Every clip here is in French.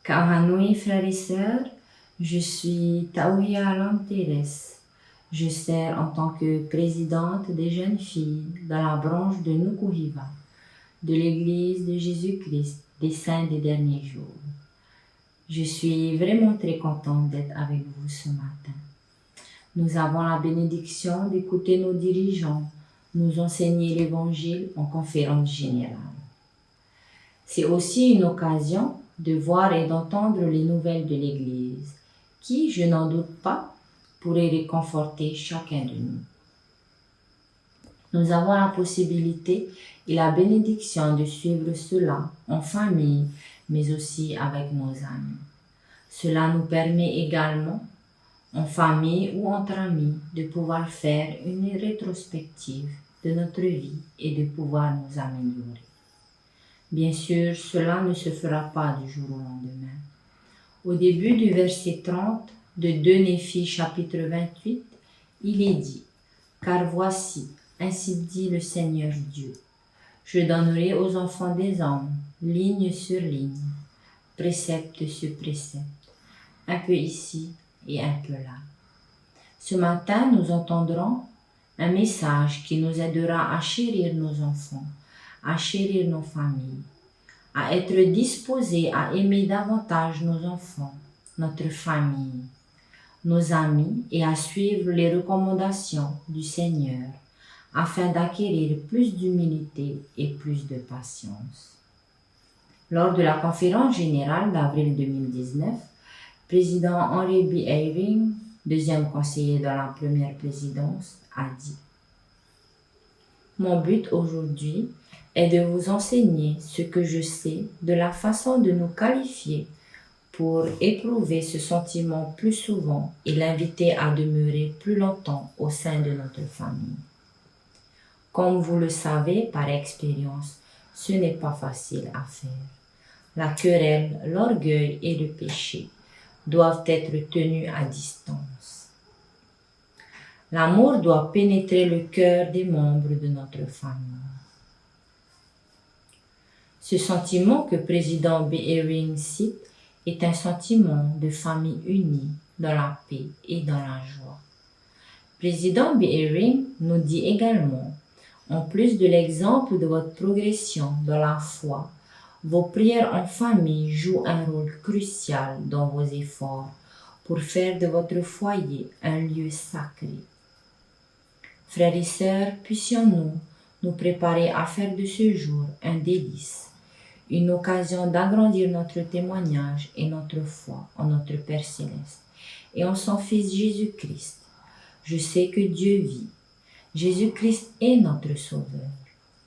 Kahanui, frères et sœurs, je suis Tauhia Lanteres. Je sers en tant que présidente des jeunes filles dans la branche de Nukuhiva, de l'Église de Jésus-Christ des Saints des Derniers Jours. Je suis vraiment très contente d'être avec vous ce matin. Nous avons la bénédiction d'écouter nos dirigeants nous enseigner l'Évangile en conférence générale. C'est aussi une occasion de voir et d'entendre les nouvelles de l'Église, qui, je n'en doute pas, pourraient réconforter chacun de nous. Nous avons la possibilité et la bénédiction de suivre cela en famille, mais aussi avec nos amis. Cela nous permet également, en famille ou entre amis, de pouvoir faire une rétrospective de notre vie et de pouvoir nous améliorer. Bien sûr, cela ne se fera pas du jour au lendemain. Au début du verset 30 de 2 Néphi chapitre 28, il est dit « Car voici, ainsi dit le Seigneur Dieu, je donnerai aux enfants des hommes, ligne sur ligne, précepte sur précepte, un peu ici et un peu là. » Ce matin, nous entendrons un message qui nous aidera à chérir nos enfants, à chérir nos familles, à être disposés à aimer davantage nos enfants, notre famille, nos amis et à suivre les recommandations du Seigneur afin d'acquérir plus d'humilité et plus de patience. Lors de la conférence générale d'avril 2019, président Henry B. Eyring, deuxième conseiller dans la première présidence, a dit « Mon but aujourd'hui est de vous enseigner ce que je sais de la façon de nous qualifier pour éprouver ce sentiment plus souvent et l'inviter à demeurer plus longtemps au sein de notre famille. Comme vous le savez par expérience, ce n'est pas facile à faire. La querelle, l'orgueil et le péché doivent être tenus à distance. L'amour doit pénétrer le cœur des membres de notre famille. Ce sentiment que président Behring cite est un sentiment de famille unie dans la paix et dans la joie. Président Behring nous dit également, en plus de l'exemple de votre progression dans la foi, vos prières en famille jouent un rôle crucial dans vos efforts pour faire de votre foyer un lieu sacré. Frères et sœurs, puissions-nous nous préparer à faire de ce jour un délice, une occasion d'agrandir notre témoignage et notre foi en notre Père Céleste et en son Fils Jésus-Christ. Je sais que Dieu vit. Jésus-Christ est notre Sauveur.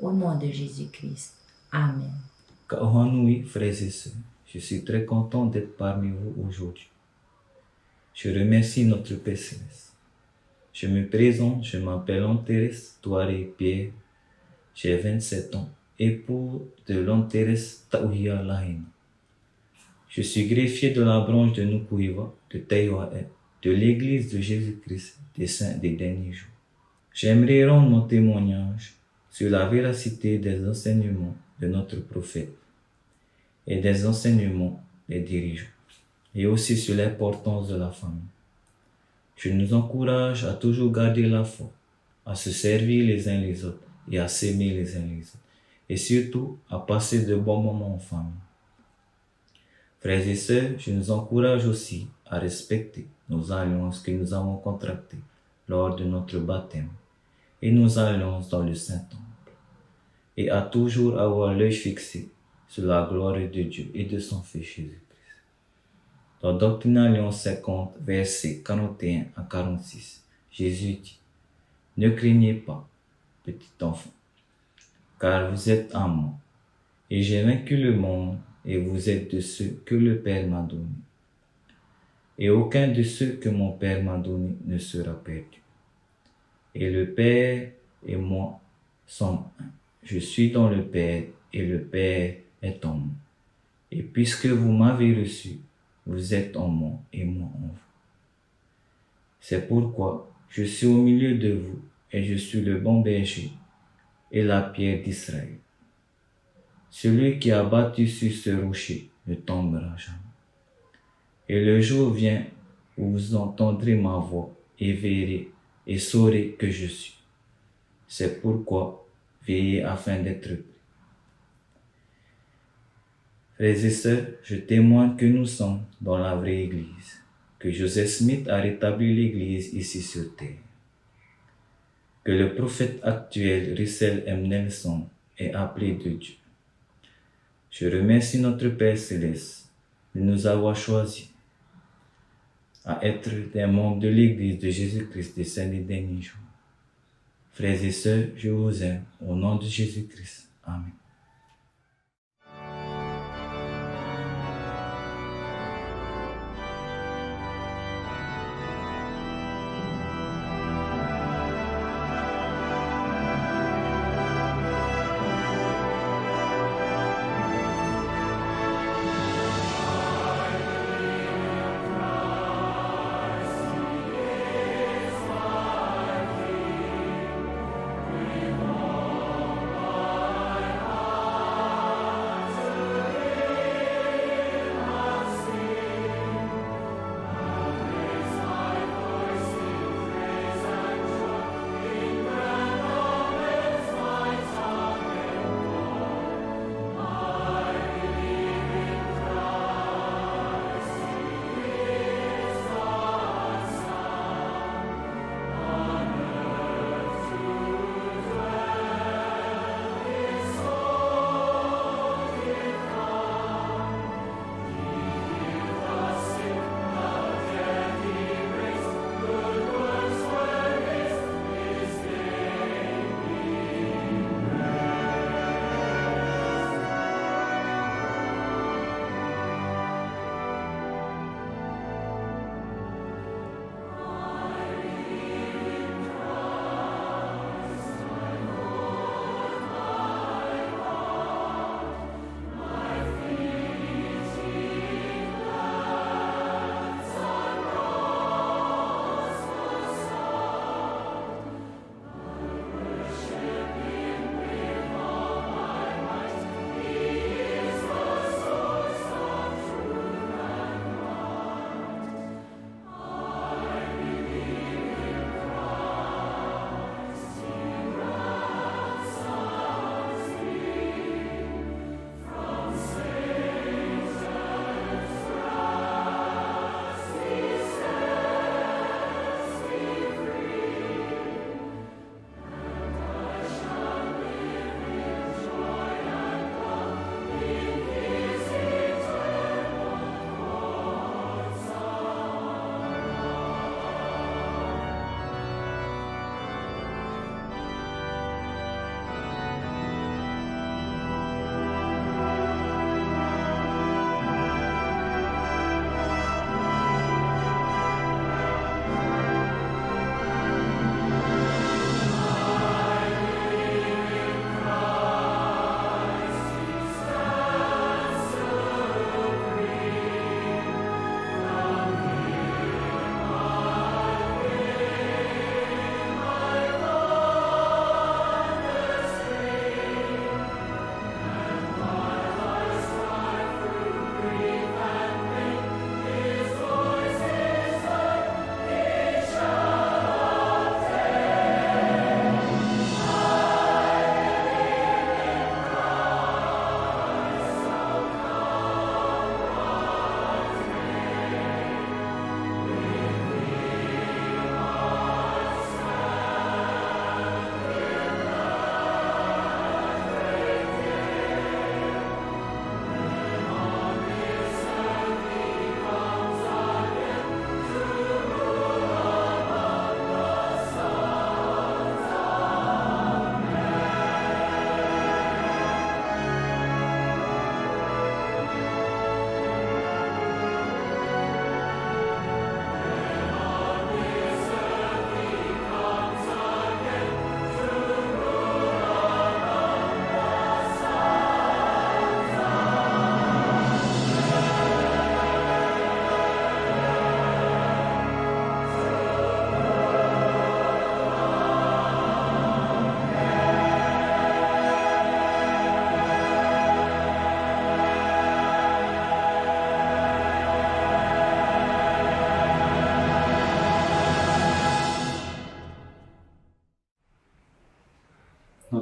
Au nom de Jésus-Christ. Amen. Kaohanui, frères et sœurs, je suis très content d'être parmi vous aujourd'hui. Je remercie notre Père Céleste. Je me présente, je m'appelle Lanteres Touaré Pierre, j'ai 27 ans, époux de Lanteres Taouhia Lahina. Je suis greffier de la branche de Nukuiva, de Taïwae, de l'Église de Jésus-Christ des Saints des derniers jours. J'aimerais rendre mon témoignage sur la véracité des enseignements de notre prophète et des enseignements des dirigeants, et aussi sur l'importance de la famille. Je nous encourage à toujours garder la foi, à se servir les uns les autres et à s'aimer les uns les autres, et surtout à passer de bons moments en famille. Frères et sœurs, je nous encourage aussi à respecter nos alliances que nous avons contractées lors de notre baptême et nos alliances dans le Saint-Temple, et à toujours avoir l'œil fixé sur la gloire de Dieu et de son Fils Jésus-Christ. Dans Doctrine Lyon 50, versets 41 à 46, Jésus dit, « Ne craignez pas, petit enfant, car vous êtes en moi, et j'ai vaincu le monde, et vous êtes de ceux que le Père m'a donnés. Et aucun de ceux que mon Père m'a donnés ne sera perdu. Et le Père et moi sommes un. Je suis dans le Père, et le Père est en moi. Et puisque vous m'avez reçu, vous êtes en moi et moi en vous. C'est pourquoi je suis au milieu de vous, et je suis le bon berger et la pierre d'Israël. Celui qui a bâti sur ce rocher ne tombera jamais. Et le jour vient où vous entendrez ma voix et verrez et saurez que je suis. C'est pourquoi veillez afin d'être prêts. Frères et sœurs, je témoigne que nous sommes dans la vraie Église, que Joseph Smith a rétabli l'Église ici sur terre, que le prophète actuel Russell M. Nelson est appelé de Dieu. Je remercie notre Père Céleste de nous avoir choisis à être des membres de l'Église de Jésus-Christ des Saints des derniers jours. Frères et sœurs, je vous aime au nom de Jésus-Christ. Amen.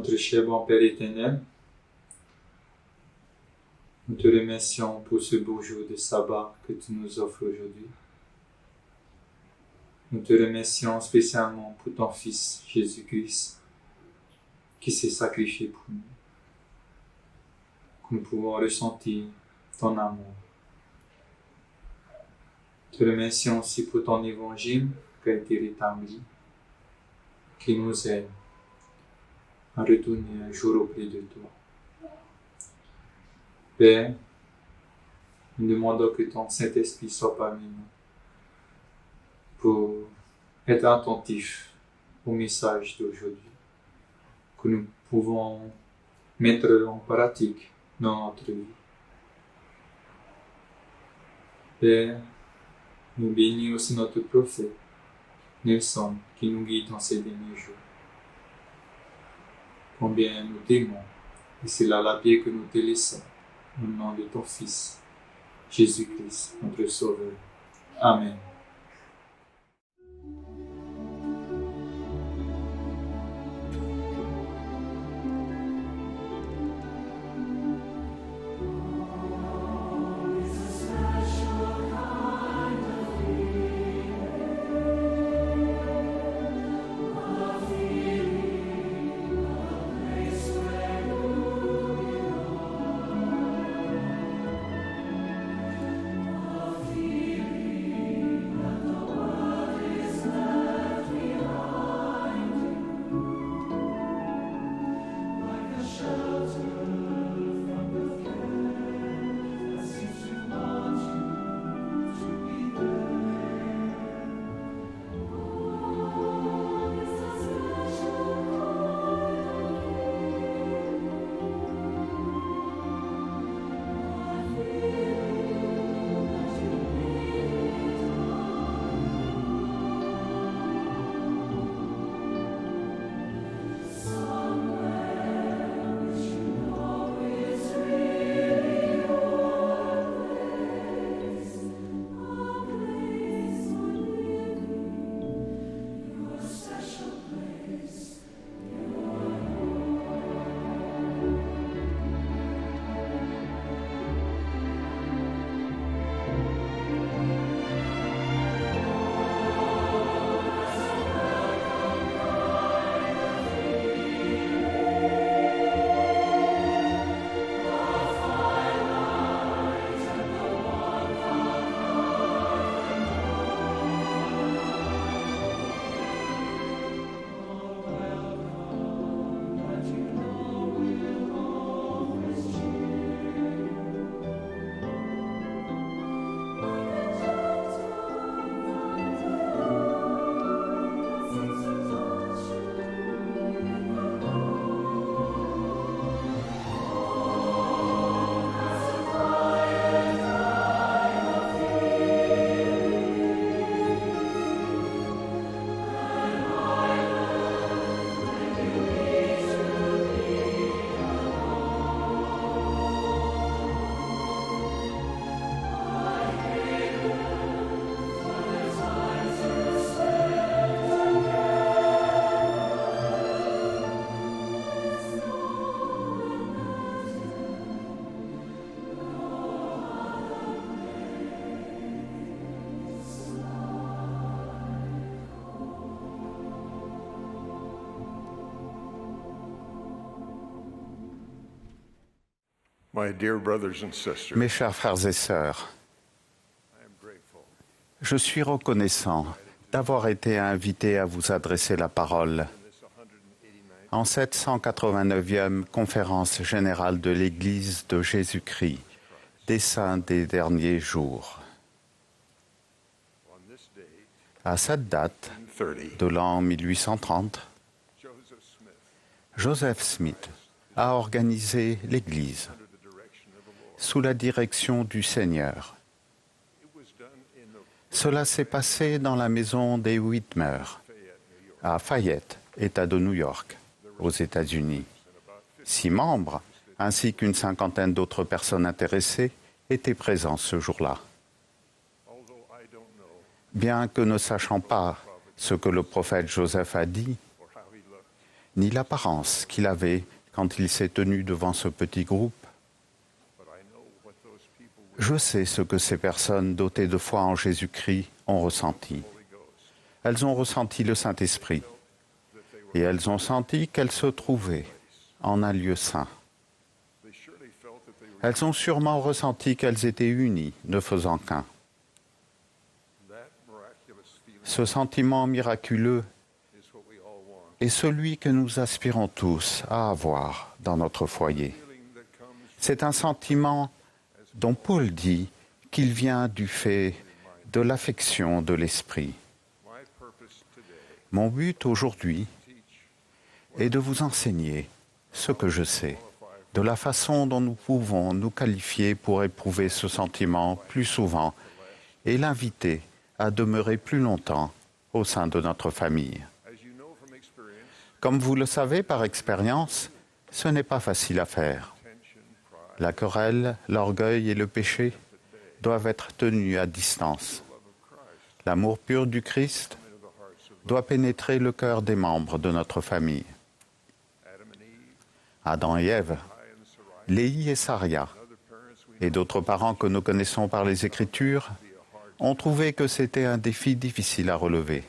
Notre cher bon Père éternel, nous te remercions pour ce beau jour de sabbat que tu nous offres aujourd'hui. Nous te remercions spécialement pour ton Fils Jésus-Christ qui s'est sacrifié pour nous. Que nous pouvons ressentir ton amour. Nous te remercions aussi pour ton évangile qui a été rétabli, qui nous aide à retourner un jour auprès de toi. Père, nous demandons que ton Saint-Esprit soit parmi nous pour être attentif au message d'aujourd'hui, que nous pouvons mettre en pratique dans notre vie. Père, nous bénis aussi notre prophète, Nelson, qui nous guide dans ces derniers jours. Combien nous t'aimons, et c'est là la paix que nous te laissons, au nom de ton Fils, Jésus-Christ, notre Sauveur. Amen. Mes chers frères et sœurs, je suis reconnaissant d'avoir été invité à vous adresser la parole en cette 189e conférence générale de l'Église de Jésus-Christ, des saints des derniers jours. À cette date de l'an 1830, Joseph Smith a organisé l'Église sous la direction du Seigneur. Cela s'est passé dans la maison des Whitmer, à Fayette, État de New York, aux États-Unis. 6 membres, ainsi qu'une cinquantaine d'autres personnes intéressées, étaient présents ce jour-là. Bien que ne sachant pas ce que le prophète Joseph a dit, ni l'apparence qu'il avait quand il s'est tenu devant ce petit groupe. Je sais ce que ces personnes dotées de foi en Jésus-Christ ont ressenti. Elles ont ressenti le Saint-Esprit et elles ont senti qu'elles se trouvaient en un lieu saint. Elles ont sûrement ressenti qu'elles étaient unies, ne faisant qu'un. Ce sentiment miraculeux est celui que nous aspirons tous à avoir dans notre foyer. C'est un sentiment dont Paul dit qu'il vient du fait de l'affection de l'esprit. Mon but aujourd'hui est de vous enseigner ce que je sais, de la façon dont nous pouvons nous qualifier pour éprouver ce sentiment plus souvent et l'inviter à demeurer plus longtemps au sein de notre famille. Comme vous le savez par expérience, ce n'est pas facile à faire. La querelle, l'orgueil et le péché doivent être tenus à distance. L'amour pur du Christ doit pénétrer le cœur des membres de notre famille. Adam et Ève, Léhi et Saria, et d'autres parents que nous connaissons par les Écritures, ont trouvé que c'était un défi difficile à relever.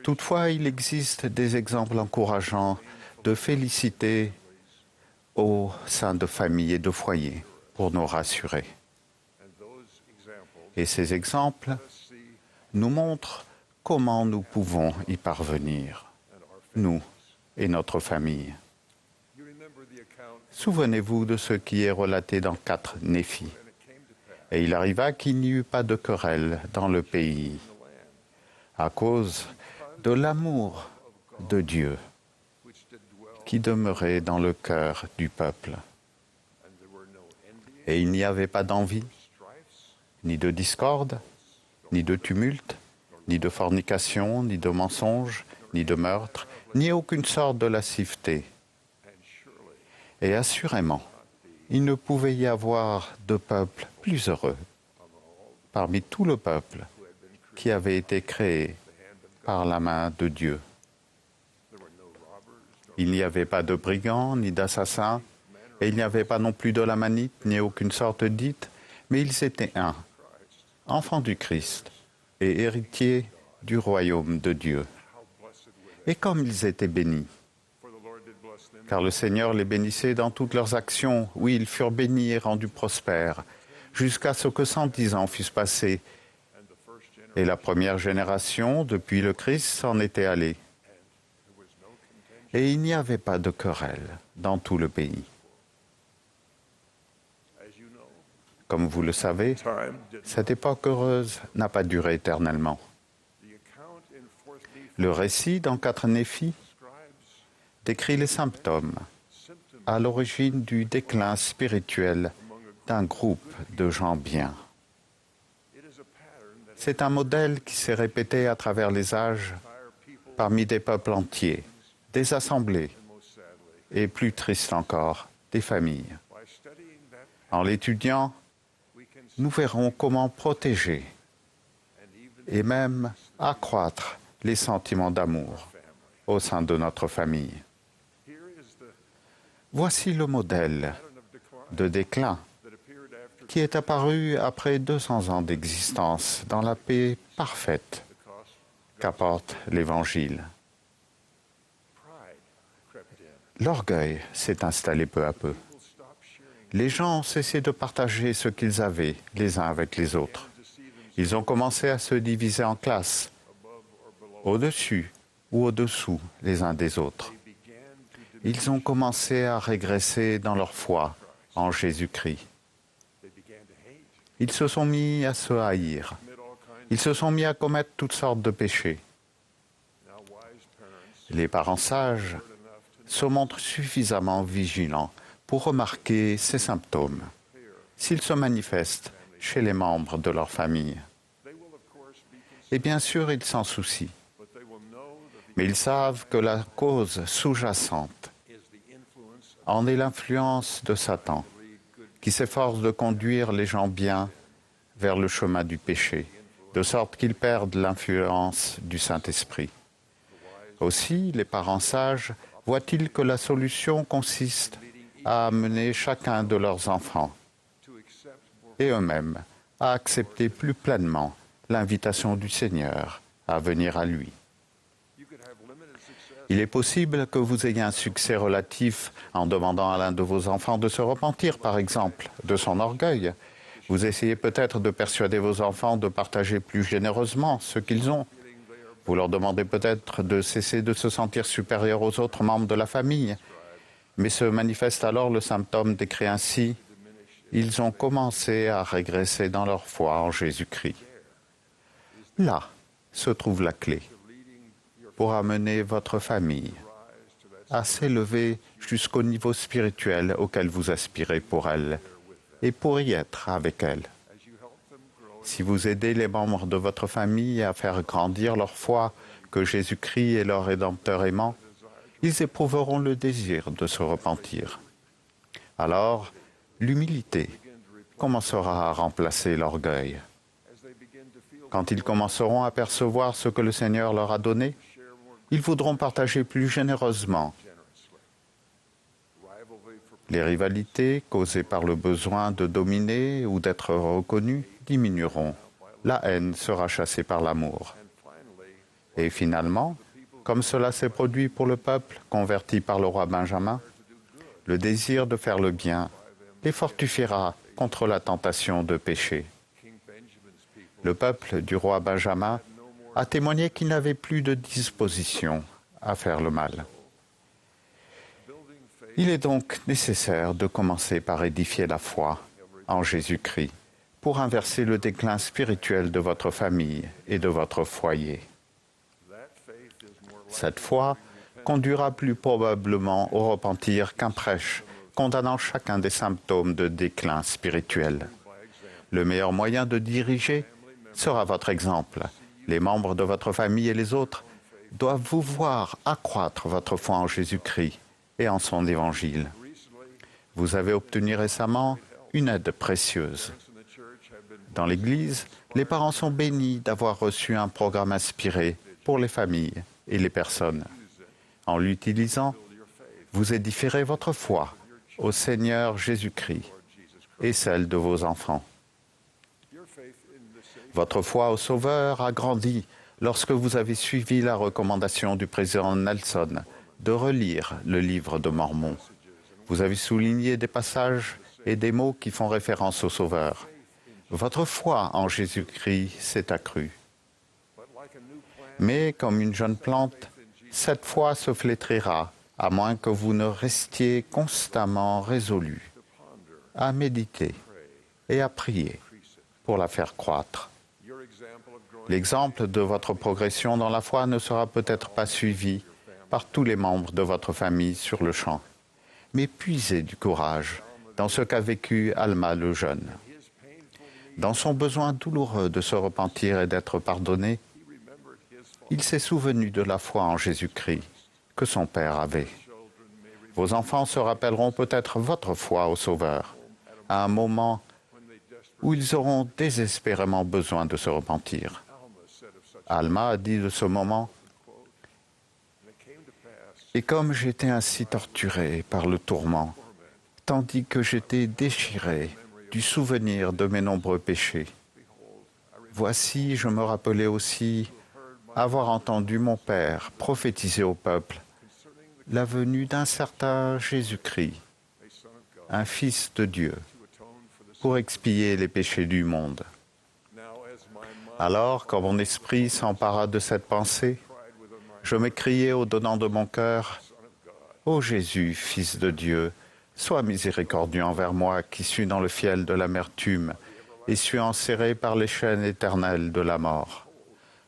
Toutefois, il existe des exemples encourageants de félicité au sein de familles et de foyers pour nous rassurer. Et ces exemples nous montrent comment nous pouvons y parvenir, nous et notre famille. Souvenez-vous de ce qui est relaté dans 4 Néphi. Et il arriva qu'il n'y eut pas de querelle dans le pays, à cause de l'amour de Dieu qui demeurait dans le cœur du peuple. Et il n'y avait pas d'envie, ni de discorde, ni de tumulte, ni de fornication, ni de mensonge, ni de meurtre, ni aucune sorte de lasciveté. Et assurément, il ne pouvait y avoir de peuple plus heureux parmi tout le peuple qui avait été créé par la main de Dieu. Il n'y avait pas de brigands ni d'assassins, et il n'y avait pas non plus de lamanites ni aucune sorte dite, mais ils étaient un, enfants du Christ et héritiers du royaume de Dieu. Et comme ils étaient bénis, car le Seigneur les bénissait dans toutes leurs actions, oui, ils furent bénis et rendus prospères, jusqu'à ce que 110 ans fussent passés, et la première génération, depuis le Christ, s'en était allée. Et il n'y avait pas de querelle dans tout le pays. Comme vous le savez, cette époque heureuse n'a pas duré éternellement. Le récit dans 4 Néphi décrit les symptômes à l'origine du déclin spirituel d'un groupe de gens bien. C'est un modèle qui s'est répété à travers les âges parmi des peuples entiers, des assemblées et, plus triste encore, des familles. En l'étudiant, nous verrons comment protéger et même accroître les sentiments d'amour au sein de notre famille. Voici le modèle de déclin qui est apparu après 200 ans d'existence dans la paix parfaite qu'apporte l'Évangile. L'orgueil s'est installé peu à peu. Les gens ont cessé de partager ce qu'ils avaient les uns avec les autres. Ils ont commencé à se diviser en classes, au-dessus ou au-dessous les uns des autres. Ils ont commencé à régresser dans leur foi en Jésus-Christ. Ils se sont mis à se haïr. Ils se sont mis à commettre toutes sortes de péchés. Les parents sages se montrent suffisamment vigilants pour remarquer ces symptômes, s'ils se manifestent chez les membres de leur famille. Et bien sûr, ils s'en soucient. Mais ils savent que la cause sous-jacente en est l'influence de Satan, qui s'efforce de conduire les gens bien vers le chemin du péché, de sorte qu'ils perdent l'influence du Saint-Esprit. Aussi, les parents sages voient-ils que la solution consiste à amener chacun de leurs enfants et eux-mêmes à accepter plus pleinement l'invitation du Seigneur à venir à lui. Il est possible que vous ayez un succès relatif en demandant à l'un de vos enfants de se repentir, par exemple, de son orgueil. Vous essayez peut-être de persuader vos enfants de partager plus généreusement ce qu'ils ont. Vous leur demandez peut-être de cesser de se sentir supérieurs aux autres membres de la famille. Mais se manifeste alors le symptôme décrit ainsi: ils ont commencé à régresser dans leur foi en Jésus-Christ. Là se trouve la clé pour amener votre famille à s'élever jusqu'au niveau spirituel auquel vous aspirez pour elle et pour y être avec elle. Si vous aidez les membres de votre famille à faire grandir leur foi que Jésus-Christ est leur Rédempteur aimant, ils éprouveront le désir de se repentir. Alors, l'humilité commencera à remplacer l'orgueil. Quand ils commenceront à percevoir ce que le Seigneur leur a donné, ils voudront partager plus généreusement. Les rivalités causées par le besoin de dominer ou d'être reconnus diminueront. La haine sera chassée par l'amour. Et finalement, comme cela s'est produit pour le peuple converti par le roi Benjamin, le désir de faire le bien les fortifiera contre la tentation de pécher. Le peuple du roi Benjamin a témoigné qu'il n'avait plus de disposition à faire le mal. Il est donc nécessaire de commencer par édifier la foi en Jésus-Christ pour inverser le déclin spirituel de votre famille et de votre foyer. Cette foi conduira plus probablement au repentir qu'un prêche condamnant chacun des symptômes de déclin spirituel. Le meilleur moyen de diriger sera votre exemple. Les membres de votre famille et les autres doivent vous voir accroître votre foi en Jésus-Christ et en son évangile. Vous avez obtenu récemment une aide précieuse. Dans l'Église, les parents sont bénis d'avoir reçu un programme inspiré pour les familles et les personnes. En l'utilisant, vous édifierez votre foi au Seigneur Jésus-Christ et celle de vos enfants. Votre foi au Sauveur a grandi lorsque vous avez suivi la recommandation du président Nelson de relire le livre de Mormon. Vous avez souligné des passages et des mots qui font référence au Sauveur. Votre foi en Jésus-Christ s'est accrue. Mais comme une jeune plante, cette foi se flétrira, à moins que vous ne restiez constamment résolu à méditer et à prier pour la faire croître. L'exemple de votre progression dans la foi ne sera peut-être pas suivi par tous les membres de votre famille sur le champ, mais puisez du courage dans ce qu'a vécu Alma le jeune. Dans son besoin douloureux de se repentir et d'être pardonné, il s'est souvenu de la foi en Jésus-Christ que son père avait. Vos enfants se rappelleront peut-être votre foi au Sauveur à un moment où ils auront désespérément besoin de se repentir. Alma a dit de ce moment: « Et comme j'étais ainsi torturé par le tourment, tandis que j'étais déchiré du souvenir de mes nombreux péchés, voici, je me rappelais aussi avoir entendu mon Père prophétiser au peuple la venue d'un certain Jésus-Christ, un Fils de Dieu, pour expier les péchés du monde. Alors, quand mon esprit s'empara de cette pensée, je m'écriai au donnant de mon cœur: « Ô Jésus, Fils de Dieu, sois miséricordieux envers moi qui suis dans le fiel de l'amertume et suis enserré par les chaînes éternelles de la mort. »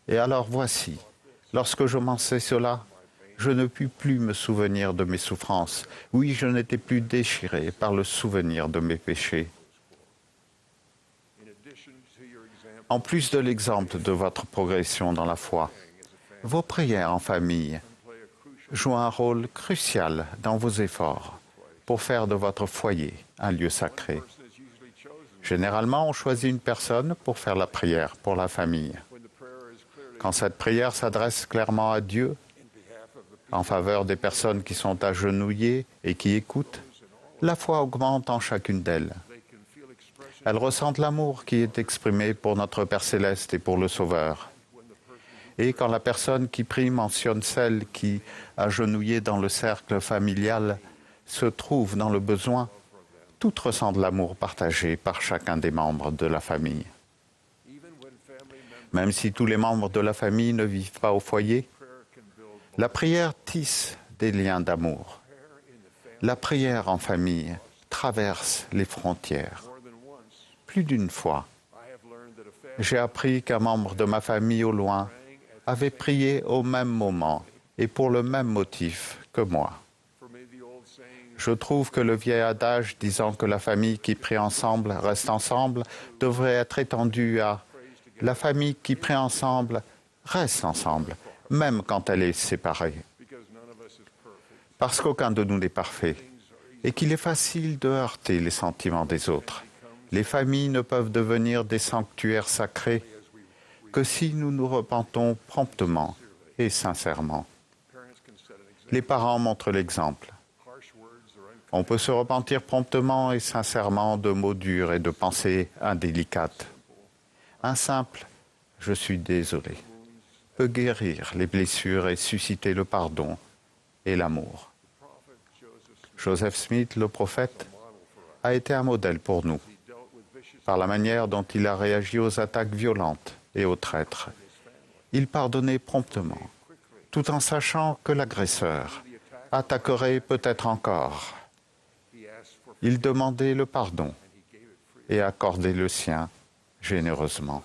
Et alors voici, lorsque je m'en sais cela, je ne pus plus me souvenir de mes souffrances. Oui, je n'étais plus déchiré par le souvenir de mes péchés. En plus de l'exemple de votre progression dans la foi, vos prières en famille jouent un rôle crucial dans vos efforts pour faire de votre foyer un lieu sacré. Généralement, on choisit une personne pour faire la prière pour la famille. Quand cette prière s'adresse clairement à Dieu, en faveur des personnes qui sont agenouillées et qui écoutent, la foi augmente en chacune d'elles. Elles ressentent l'amour qui est exprimé pour notre Père Céleste et pour le Sauveur. Et quand la personne qui prie mentionne celle qui, agenouillée dans le cercle familial, se trouve dans le besoin, toutes ressentent l'amour partagé par chacun des membres de la famille. Même si tous les membres de la famille ne vivent pas au foyer, la prière tisse des liens d'amour. La prière en famille traverse les frontières. Plus d'une fois, j'ai appris qu'un membre de ma famille au loin avait prié au même moment et pour le même motif que moi. Je trouve que le vieil adage disant que la famille qui prie ensemble reste ensemble devrait être étendu à la famille qui prie ensemble reste ensemble, même quand elle est séparée. Parce qu'aucun de nous n'est parfait et qu'il est facile de heurter les sentiments des autres. Les familles ne peuvent devenir des sanctuaires sacrés que si nous nous repentons promptement et sincèrement. Les parents montrent l'exemple. On peut se repentir promptement et sincèrement de mots durs et de pensées indélicates. Un simple « je suis désolé » peut guérir les blessures et susciter le pardon et l'amour. Joseph Smith, le prophète, a été un modèle pour nous, par la manière dont il a réagi aux attaques violentes et aux traîtres. Il pardonnait promptement, tout en sachant que l'agresseur attaquerait peut-être encore. Il demandait le pardon et accordait le sien généreusement.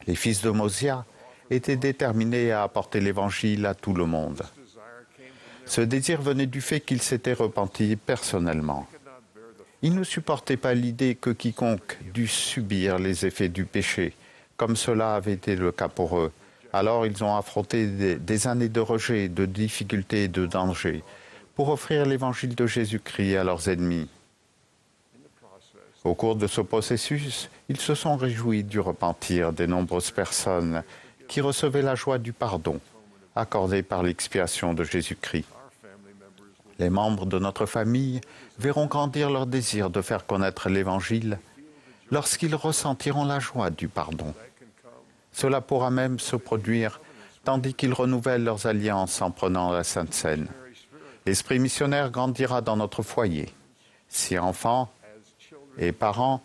Les fils de Mosia étaient déterminés à apporter l'Évangile à tout le monde. Ce désir venait du fait qu'ils s'étaient repentis personnellement. Ils ne supportaient pas l'idée que quiconque dût subir les effets du péché, comme cela avait été le cas pour eux. Alors ils ont affronté des années de rejet, de difficultés et de dangers pour offrir l'Évangile de Jésus-Christ à leurs ennemis. Au cours de ce processus, ils se sont réjouis du repentir des nombreuses personnes qui recevaient la joie du pardon accordé par l'expiation de Jésus-Christ. Les membres de notre famille verront grandir leur désir de faire connaître l'Évangile lorsqu'ils ressentiront la joie du pardon. Cela pourra même se produire tandis qu'ils renouvellent leurs alliances en prenant la Sainte Seine. L'esprit missionnaire grandira dans notre foyer si enfants et parents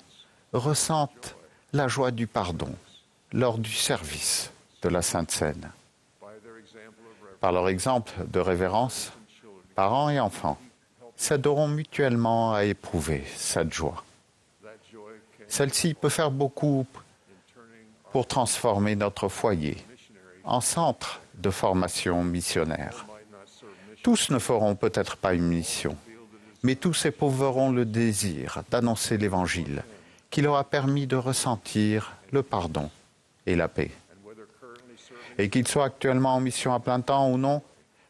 ressentent la joie du pardon lors du service de la Sainte Seine. Par leur exemple de révérence, parents et enfants s'aideront mutuellement à éprouver cette joie. Celle-ci peut faire beaucoup pour transformer notre foyer en centre de formation missionnaire. Tous ne feront peut-être pas une mission, mais tous éprouveront le désir d'annoncer l'Évangile qui leur a permis de ressentir le pardon et la paix. Et qu'ils soient actuellement en mission à plein temps ou non,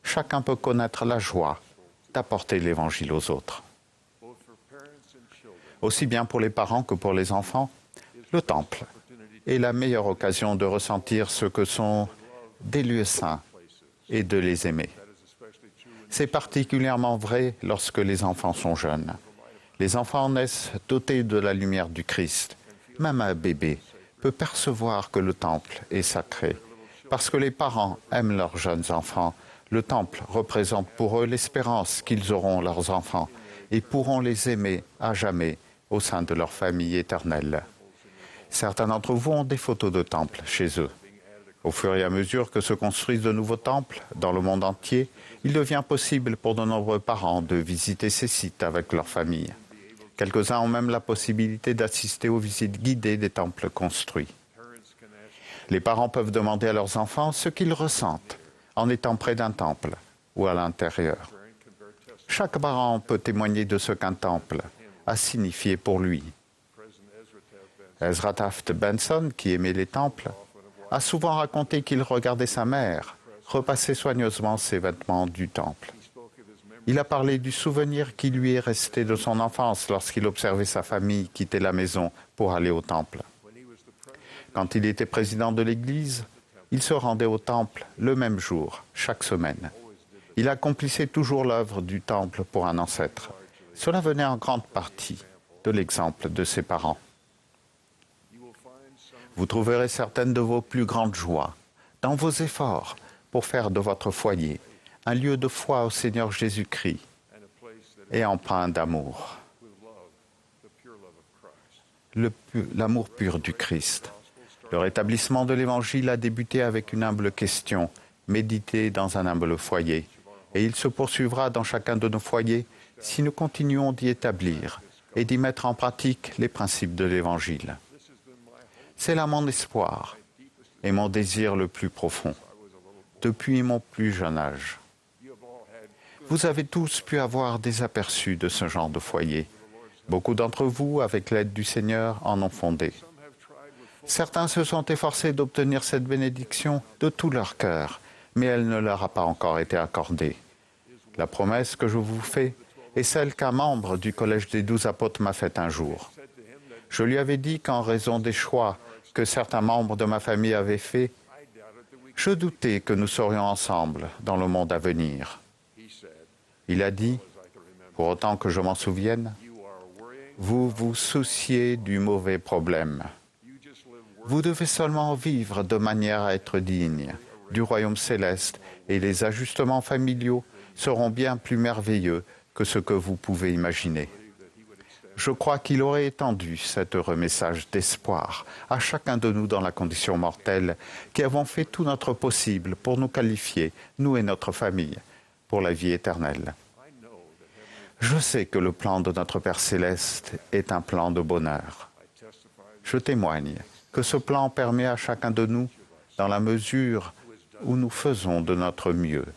chacun peut connaître la joie d'apporter l'Évangile aux autres. Aussi bien pour les parents que pour les enfants, le temple est la meilleure occasion de ressentir ce que sont des lieux saints et de les aimer. C'est particulièrement vrai lorsque les enfants sont jeunes. Les enfants naissent dotés de la lumière du Christ. Même un bébé peut percevoir que le temple est sacré. Parce que les parents aiment leurs jeunes enfants, le temple représente pour eux l'espérance qu'ils auront leurs enfants et pourront les aimer à jamais au sein de leur famille éternelle. Certains d'entre vous ont des photos de temples chez eux. Au fur et à mesure que se construisent de nouveaux temples dans le monde entier, il devient possible pour de nombreux parents de visiter ces sites avec leur famille. Quelques-uns ont même la possibilité d'assister aux visites guidées des temples construits. Les parents peuvent demander à leurs enfants ce qu'ils ressentent en étant près d'un temple ou à l'intérieur. Chaque parent peut témoigner de ce qu'un temple a signifié pour lui. Ezra Taft Benson, qui aimait les temples, a souvent raconté qu'il regardait sa mère repasser soigneusement ses vêtements du temple. Il a parlé du souvenir qui lui est resté de son enfance lorsqu'il observait sa famille quitter la maison pour aller au temple. Quand il était président de l'Église, il se rendait au temple le même jour, chaque semaine. Il accomplissait toujours l'œuvre du temple pour un ancêtre. Cela venait en grande partie de l'exemple de ses parents. Vous trouverez certaines de vos plus grandes joies dans vos efforts pour faire de votre foyer un lieu de foi au Seigneur Jésus-Christ et empreint d'amour. L'amour pur du Christ. Le rétablissement de l'Évangile a débuté avec une humble question, méditée dans un humble foyer, et il se poursuivra dans chacun de nos foyers si nous continuons d'y établir et d'y mettre en pratique les principes de l'Évangile. C'est là mon espoir et mon désir le plus profond, depuis mon plus jeune âge. Vous avez tous pu avoir des aperçus de ce genre de foyer. Beaucoup d'entre vous, avec l'aide du Seigneur, en ont fondé. Certains se sont efforcés d'obtenir cette bénédiction de tout leur cœur, mais elle ne leur a pas encore été accordée. La promesse que je vous fais est celle qu'un membre du Collège des 12 apôtres m'a faite un jour. Je lui avais dit qu'en raison des choix que certains membres de ma famille avaient faits, je doutais que nous serions ensemble dans le monde à venir. Il a dit, pour autant que je m'en souvienne, « Vous vous souciez du mauvais problème. Vous devez seulement vivre de manière à être digne du royaume céleste et les ajustements familiaux seront bien plus merveilleux que ce que vous pouvez imaginer. » Je crois qu'il aurait étendu cet heureux message d'espoir à chacun de nous dans la condition mortelle qui avons fait tout notre possible pour nous qualifier, nous et notre famille, pour la vie éternelle. Je sais que le plan de notre Père Céleste est un plan de bonheur. Je témoigne que ce plan permet à chacun de nous, dans la mesure où nous faisons de notre mieux,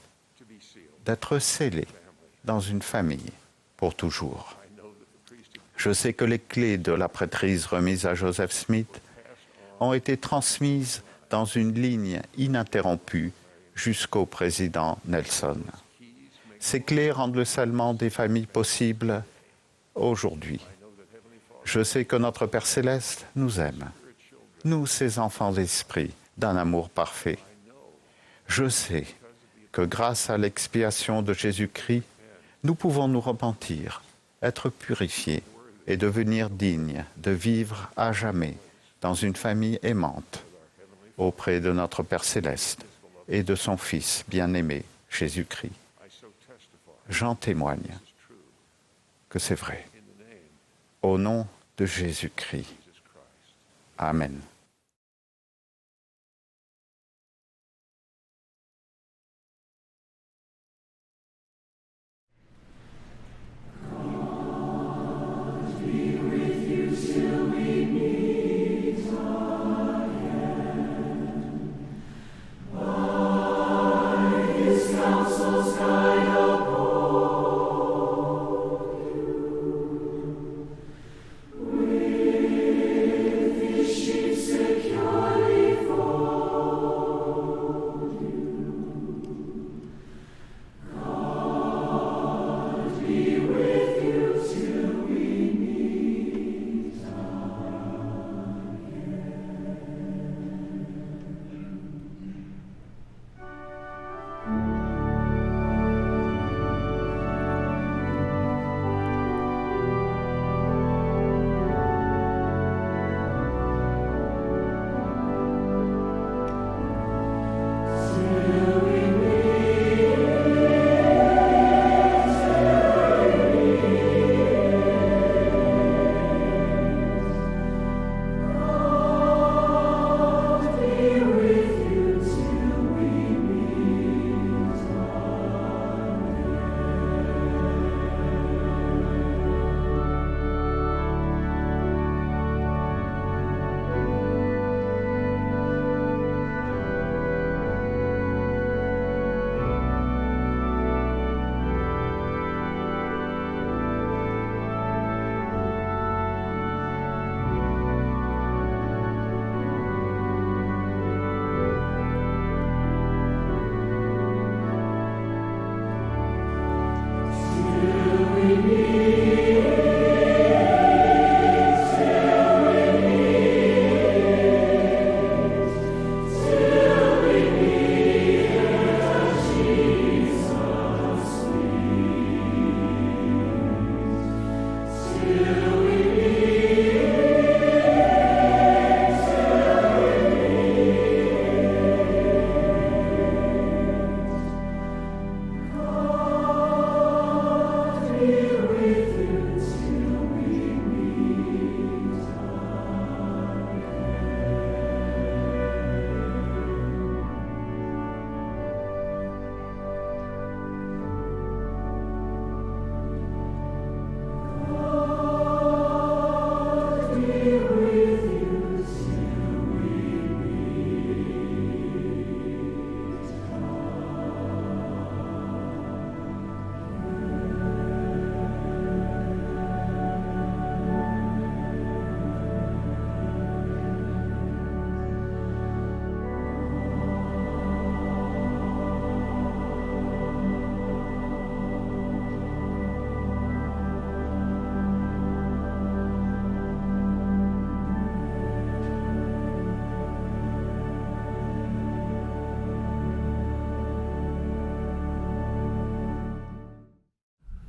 d'être scellés dans une famille pour toujours. Je sais que les clés de la prêtrise remise à Joseph Smith ont été transmises dans une ligne ininterrompue jusqu'au président Nelson. Ces clés rendent le scellement des familles possible aujourd'hui. Je sais que notre Père Céleste nous aime, nous, ses enfants d'esprit, d'un amour parfait. Je sais que grâce à l'expiation de Jésus-Christ, nous pouvons nous repentir, être purifiés et devenir dignes de vivre à jamais dans une famille aimante auprès de notre Père Céleste et de son Fils bien-aimé, Jésus-Christ. J'en témoigne que c'est vrai. Au nom de Jésus-Christ. Amen. Sheep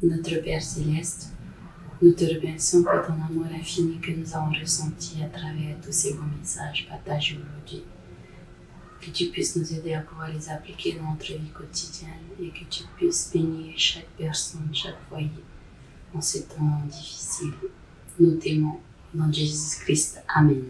Notre Père Céleste, nous te remercions pour ton amour infini que nous avons ressenti à travers tous ces beaux messages partagés aujourd'hui. Que tu puisses nous aider à pouvoir les appliquer dans notre vie quotidienne et que tu puisses bénir chaque personne, chaque foyer en ces temps difficiles. Nous t'aimons, dans Jésus-Christ. Amen.